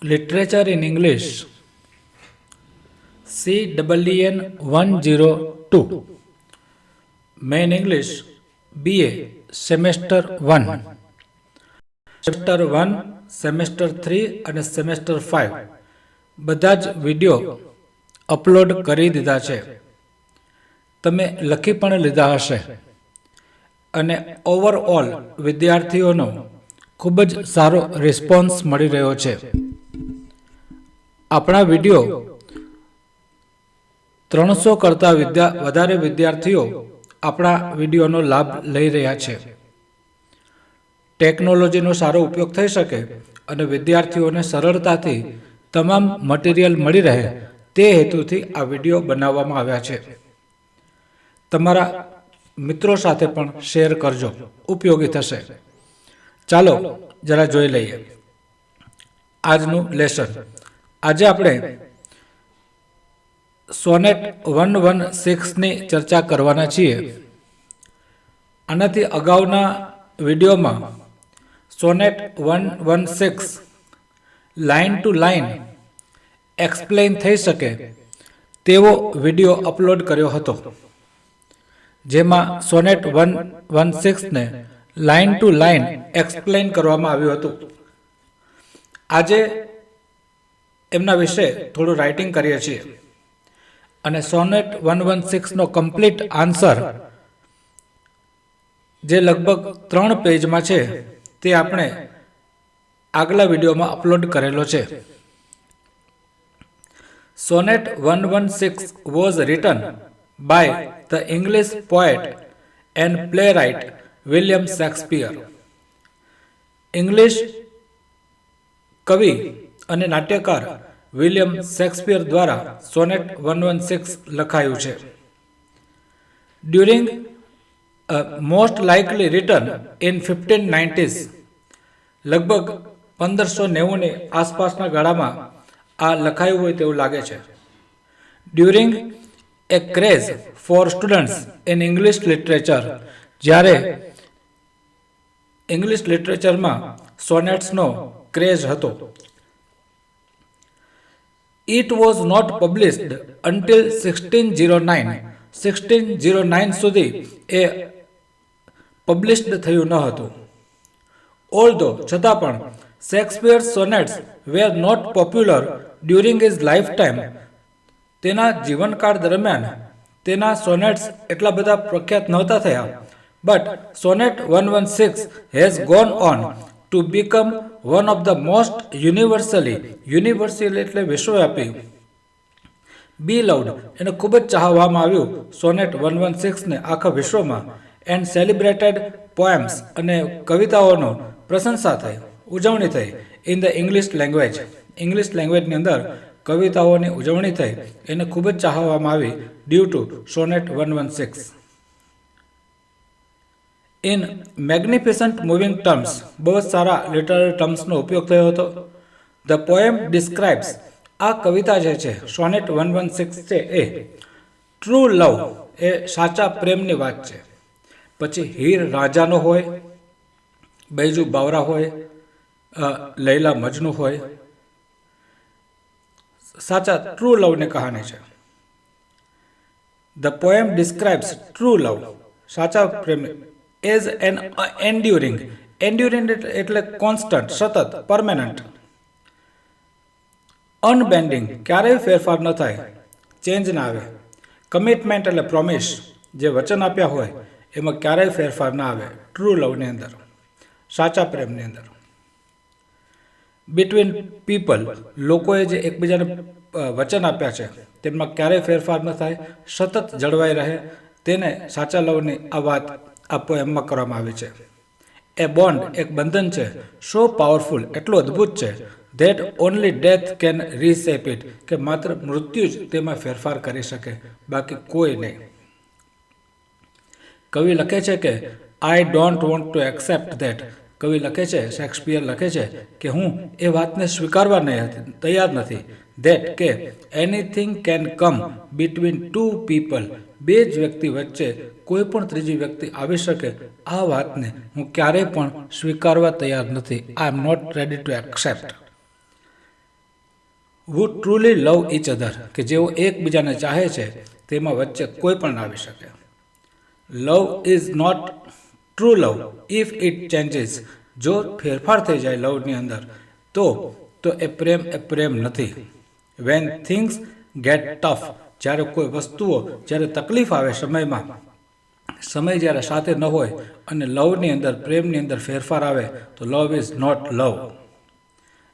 Literature in English, CEEN 102. Main English, BA, Semester 1. Semester 1, Semester 3 અને Semester 5 બધા જ video upload કરી દીધા છે. તમે લખી પણ લીધા હશે અને ઓવરઓલ વિદ્યાર્થીઓનો ખૂબ જ સારો રિસ્પોન્સ મળી રહ્યો છે. આપણા વિડીયો 300 કરતાં વધારે વિદ્યાર્થીઓ આપણા વિડીયોનો લાભ લઈ રહ્યા છે. ટેકનોલોજીનો સારો ઉપયોગ થઈ શકે અને વિદ્યાર્થીઓને સરળતાથી તમામ મટીરિયલ મળી રહે તે હેતુથી આ વિડીયો બનાવવામાં આવ્યા છે. તમારા મિત્રો સાથે પણ શેર કરજો, ઉપયોગી થશે. ચાલો જરા જોઈ લઈએ આજનું લેસન. આજે આપણે સોનેટ 116ની ચર્ચા કરવાના છીએ. આનાથી અગાઉના વિડીયોમાં sonnet 116 line to line explain થઈ શકે તેવો વિડીયો અપલોડ કર્યો હતો, જેમાં સોનેટ 116ને લાઇન ટુ લાઇન એક્સપ્લેન કરવામાં આવ્યું હતું. આજે એમના વિશે થોડું રાઇટિંગ કરીએ છીએ અને સોનેટ 116નો કમ્પ્લીટ આન્સર જે લગભગ 3 પેજમાં છે તે આપણે આગલા વિડીયોમાં અપલોડ કરેલો છે. Sonnet 116 was written by the English poet and playwright William Shakespeare. English કવિ અને નાટ્યકાર વિલિયમ શેક્સપિયર દ્વારા સોનેટ 116 લખાયું છે. During most likely written in 1590s, લગભગ 1590ની આસપાસના ગાળામાં આ લખાયું હોય તેવું લાગે છે. During a craze for students in English literature, જ્યારે ઇંગ્લિશ લિટરેચરમાં સોનેટ્સનો ક્રેઝ હતો. It was not published until 1609. 1609 સુધી એ પબ્લિશ્ડ થયું ન હતું. Although છતાં પણ શેક્સપિયર્સ સોનેટ્સ were not popular during his lifetime, તેના જીવનકાળ દરમિયાન તેના સોનેટ્સ એટલા બધા પ્રખ્યાત નહોતા થયા. But Sonnet 116 has gone on to become one of the most universal એટલે વિશ્વવ્યાપી, beloved એને ખૂબ જ ચાહવામાં આવ્યું સોનેટ 116ને આખા વિશ્વમાં, એન્ડ સેલિબ્રેટેડ પોએમ્સ અને કવિતાઓનો પ્રશંસા થઈ, ઉજવણી થઈ in the English language. English લેંગ્વેજની અંદર કવિતાઓની ઉજવણી થઈ, એને ખૂબ જ ચાહવામાં આવી due to sonnet 116. In magnificent moving terms, બહુ જ સારા લિટરરી ટર્મ્સનો ઉપયોગ થયો હતો. ધ પોએમ ડિસ્ક્રાઇબ્સ, આ કવિતા જે છે સોનેટ 116 છે એ ટ્રુ લવ, એ સાચા પ્રેમની વાત છે. પછી હીર રાજાનો હોય, બૈજુ બાવરા હોય, લૈલા મજનુ હોય, સાચા ટ્રુ લવની કહાની છે. ધ પોએમ ડિસ્ક્રાઇબ્સ ટ્રુ લવ, સાચા પ્રેમ, એઝ એન એન્ડ્યુરિંગ એટલે કોન્સ્ટન્ટ, સતત, પરમેનન્ટ. અનબેન્ડિંગ, ક્યારેય ફેરફાર ન થાય, ચેન્જ ના આવે. કમિટમેન્ટ એટલે પ્રોમિસ, જે વચન આપ્યા હોય એમાં ક્યારેય ફેરફાર ના આવે ટ્રુ લવની અંદર, સાચા પ્રેમની અંદર. બિટવીન પીપલ, લોકોએ જે એકબીજાને વચન આપ્યા છે તેમાં ક્યારેય ફેરફાર ન થાય, સતત જળવાઈ રહે, તેને સાચા લવની આ વાત આ પોએમમાં કરવામાં આવી છે. એ બોન્ડ, એક બંધન છે, સો પાવરફુલ, એટલું અદ્ભુત છે, that only death can reshape it, કે માત્ર મૃત્યુ જ તેમાં ફેરફાર કરી શકે, બાકી કોઈ નહીં. કવિ લખે છે કે I don't want to accept that. કવિ લખે છે, શેક્સપિયર લખે છે કે હું એ વાતને સ્વીકારવા તૈયાર નથી. ધેટ કે anything can come between two people, બે જ વ્યક્તિ વચ્ચે કોઈ પણ ત્રીજી વ્યક્તિ આવી શકે, આ વાતને હું ક્યારેય પણ સ્વીકારવા તૈયાર નથી. I am not ready to accept. who truly love each other, કે જેઓ એકબીજાને ચાહે છે તેમાં વચ્ચે કોઈ પણ ના આવી શકે. Love is not true love if it changes, જો ફેરફાર થઈ જાય લવની અંદર તો એ પ્રેમ નથી. વેન થિંગ્સ ગેટ ટફ, જ્યારે કોઈ વસ્તુઓ જ્યારે તકલીફ આવે સમયમાં, સમય જ્યારે સાથે ન હોય અને લવની અંદર પ્રેમની અંદર ફેરફાર આવે તો love is not love.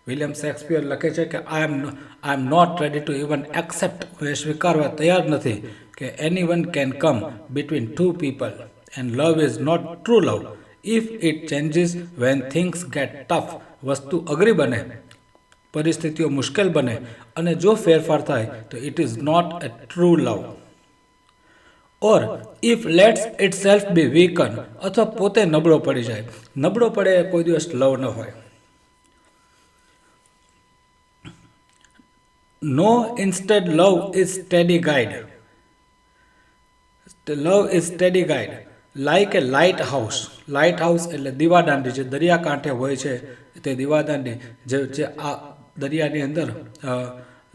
William Shakespeare લખે છે કે I am not ready to even accept, હું એ સ્વીકારવા તૈયાર નથી કે anyone can come between two people, and love is not true love if it changes when things get tough. વસ્તુ અઘરી બને, પરિસ્થિતિઓ મુશ્કેલ બને અને જો ફેરફાર થાય તો it is not a true love. Or if lets itself be weaken, અથવા પોતે નબળો પડી જાય. નબળો પડે એ કોઈ દિવસ લવ ન હોય. No instead love is steady guide. Love is steady guide like a lighthouse. Lighthouse એટલે દીવાદાંડી, જે દરિયાકાંઠે હોય છે તે દીવાદાંડી, જે આ દરિયાની અંદર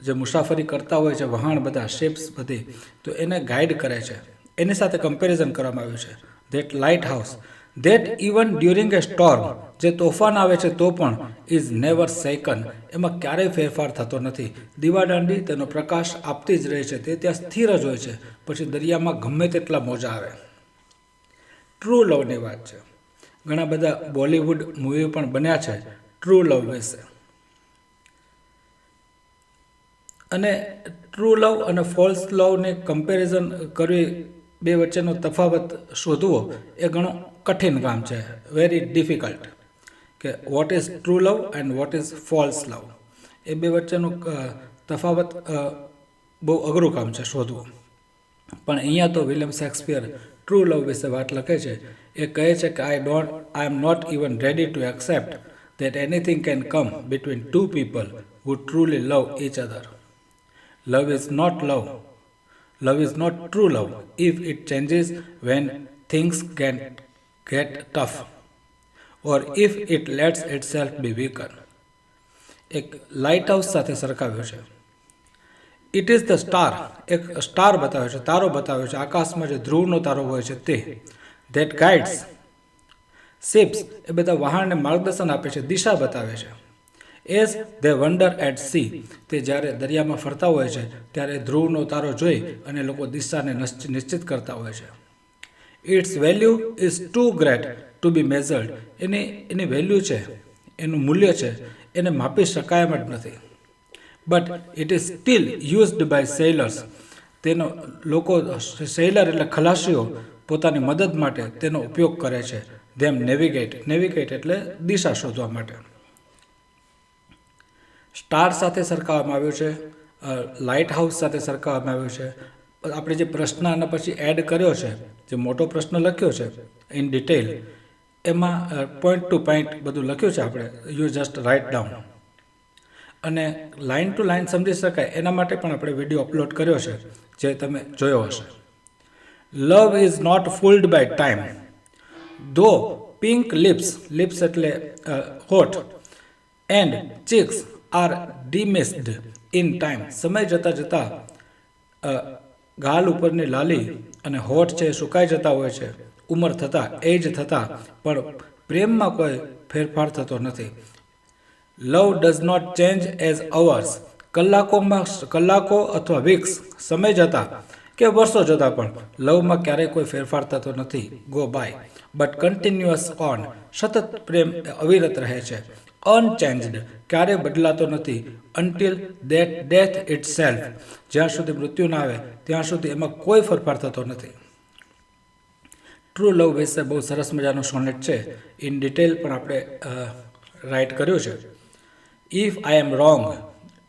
જે મુસાફરી કરતા હોય છે વહાણ બધા, શિપ્સ બધી, તો એને ગાઈડ કરે છે. એની સાથે કમ્પેરિઝન કરવામાં આવ્યું છે. That light house that even during A storm, જે તોફાન આવે છે તો પણ ઇઝ નેવર શેકન, એમાં ક્યારેય ફેરફાર થતો નથી. દીવાદાંડી તેનો પ્રકાશ આપતી જ રહે છે, તે ત્યાં સ્થિર જ હોય છે, પછી દરિયામાં ગમે તેટલા મોજા આવે. ટ્રુ લવની વાત છે. ઘણા બધા બોલિવૂડ મૂવી પણ બન્યા છે ટ્રુ લવ વિશે. અને ટ્રુ લવ અને ફોલ્સ લવને કમ્પેરિઝન કરવી, બે વચ્ચેનો તફાવત શોધવો એ ઘણું કઠિન કામ છે, વેરી ડિફિકલ્ટ. કે what is true love and what is false love, એ બે વચ્ચેનું તફાવત બહુ અઘરું કામ છે શોધવું. પણ અહીંયા તો વિલિયમ શેક્સપિયર ટ્રુ લવ વિશે વાત લખે છે. એ કહે છે કે I am not even ready to accept that anything can come between two people who truly love each other. Love is not love. Love is not true love if it changes when things get tough, or if it lets itself be weakened. એક light house સાથે સરખાવ્યો છે. It is the star, એક star બતાવ્યો છે, તારો બતાવ્યો છે, આકાશમાં જે ધ્રુવનો તારો હોય છે તે. ધેટ ગાઈડ્સ શિપ્સ, એ બધા વહાણને માર્ગદર્શન આપે છે, દિશા બતાવે છે. As they wonder at sea, તે જ્યારે દરિયામાં ફરતા હોય છે ત્યારે ધ્રુવનો તારો જોઈ અને લોકો દિશાને નિશ્ચિત કરતા હોય છે. Its value is too great to be measured, એની વેલ્યુ છે, એનું મૂલ્ય છે, એને માપી શકાય એમ જ નથી. But it is still used by sellers, તેનો લોકો, સેલર એટલે ખલાસીઓ, પોતાની મદદ માટે તેનો ઉપયોગ કરે છે. ધેમ નેવિગેટ એટલે દિશા શોધવા માટે. સ્ટાર સાથે સરખાવવામાં આવ્યું છે, લાઇટ હાઉસ સાથે સરખાવવામાં આવ્યું છે. આપણે જે પ્રશ્ન આના પછી એડ કર્યો છે, જે મોટો પ્રશ્ન લખ્યો છે ઇન ડિટેલ, એમાં પોઈન્ટ ટુ પોઈન્ટ બધું લખ્યું છે. આપણે યુ જસ્ટ રાઇટ ડાઉન, અને લાઇન ટુ લાઇન સમજી શકાય એના માટે પણ આપણે વિડીયો અપલોડ કર્યો છે, જે તમે જોયો હશે. Love is not fooled by time though pink lips એટલે હોઠ, and cheeks are dismissed in time, સમય જતાં જતાં ગાલ ઉપરની લાલી અને હોઠ છે સુકાઈ જતા હોય છે, ઉંમર થતાં, એજ થતાં, પણ પ્રેમમાં કોઈ ફેરફાર થતો નથી. Love does not change as hours, કલાકો અથવા વીક્સ, સમય જતાં કે વર્ષો જતાં પણ લવમાં ક્યારેય કોઈ ફેરફાર થતો નથી, go by. But continuous on, સતત પ્રેમ અવિરત રહે છે. અનચેન્જડ, ક્યારેય બદલાતો નથી. Until that death itself, જ્યાં સુધી મૃત્યુ ના આવે ત્યાં સુધી એમાં કોઈ ફેરફાર થતો નથી. ટ્રુ લવ વિશે બહુ સરસ મજાનું સોનેટ છે, ઇન ડિટેલ પણ આપણે રાઇટ કર્યું છે. ઇફ આઈ એમ રોંગ,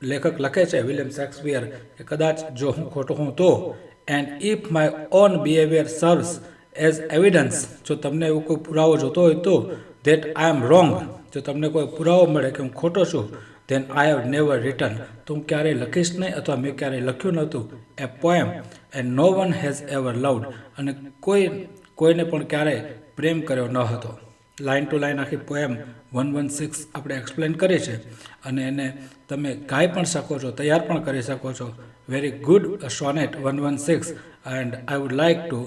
લેખક લખે છે વિલિયમ શેક્સપિયર કે કદાચ જો હું ખોટો હું તો, and if my own behaviour serves as evidence, જો તમને એવો કોઈ પુરાવો જોતો હોય તો, ધેટ આઈ એમ રોંગ, જો તમને કોઈ પુરાવો મળે કે હું ખોટો છું, than I have never return, તો હું ક્યારેય લખીશ નહીં અથવા મેં ક્યારેય લખ્યું નહોતું એ poem, and no one has ever loved, અને કોઈને પણ ક્યારેય પ્રેમ કર્યો ન હતો. લાઇન ટુ લાઇન આખી પોએમ 116 આપણે એક્સપ્લેન કરી છે અને એને તમે ગાઈ પણ શકો છો, તૈયાર પણ કરી શકો છો. Very good sonnet 116, and I would like to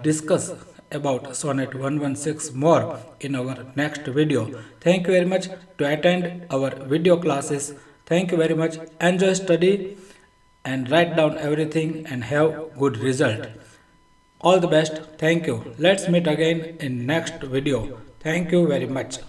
discuss about sonnet 116 more in our next video. Thank you very much to attend our video classes. Thank you very much. Enjoy study and write down everything and have good result. All the best. Thank you. Let's meet again in next video. Thank you very much.